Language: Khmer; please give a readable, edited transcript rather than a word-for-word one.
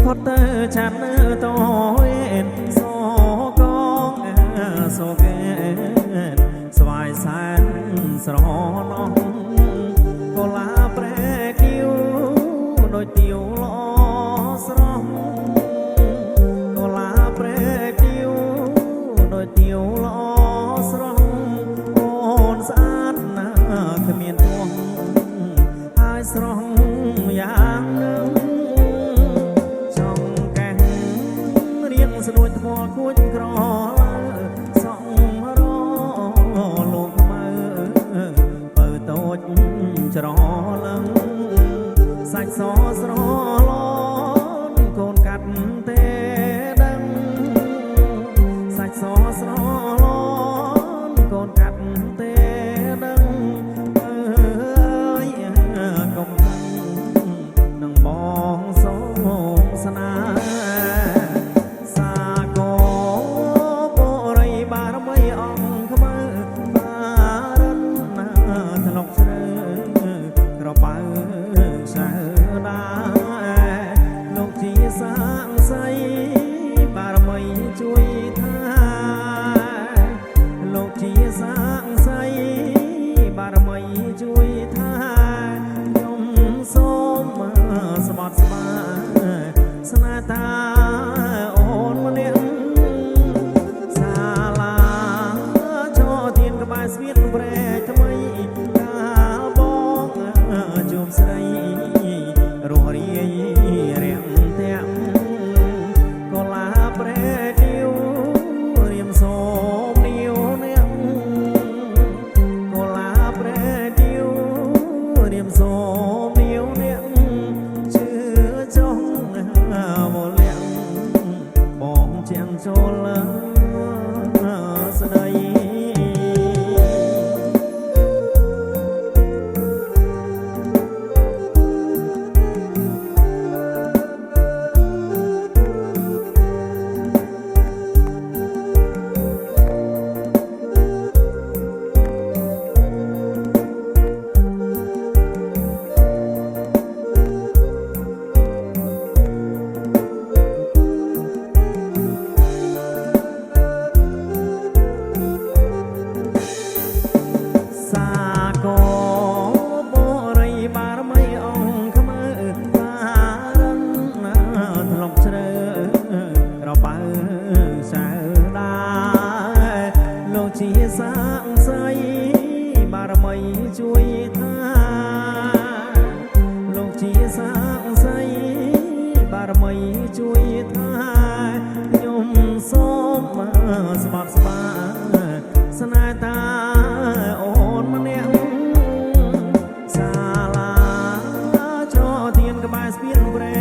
ផុតទៅចាត់តយសូកងសូកែស្វាយសែនស្រណោះកូឡាប្រែគៀវដូចទៀវល្អស្រស់កូឡាប្រែគៀវដូចទៀវល្អស្រស់អូនស្អាតណាស់គ្មានទោះហើយស្រស់យ៉ាងនឹងចង់កែរៀងស្រួយថ្មគួចក្រសងរលោកមើបើតូចច្រឡឹងសាច់សស្រឡនកូនកាត់ទេដឹងសាច់សស្រឡនកូនកាត់ទេដឹងអើយកុំខឹងនឹងបងសូមស្នាសាកោបរិយបារមីអង្គខ្មើបារិនណាថ្លុកជ្រៅក្របើសើដាលោកជាសាងសីបារមីជួយថាលោកជាសាងសីបារមីជួយថាខ្ញុំសូមស្បត់ស្បាស្នេហ៍តាអូនម្នាក់សាលាចោទៀនក្បែរស្វៀតប្រែថ្មីកាលបងជួបស្រីរស់រាយរាំងទាំងកូឡាប្រែទៀវរៀមសូមនាវអ្នកកូឡាប្រែទៀវរៀមសូមនាវអ្នកជឿចង់វលាក់បងចាំចូលស្ដីសាកោបរិយបារមីអង្គខ្មើបារិនណាថ្លុកជ្រៅក្របើសើដាលោកជាសាងសីបារមីជួយថាលោកជាសាងសីបារមីជួយថាខ្ញុំសូមស្បត់ស្បាស្នេហ៍តាអូនម្នាក់សាលាចោទៀនក្បែរស្ពានប្រែ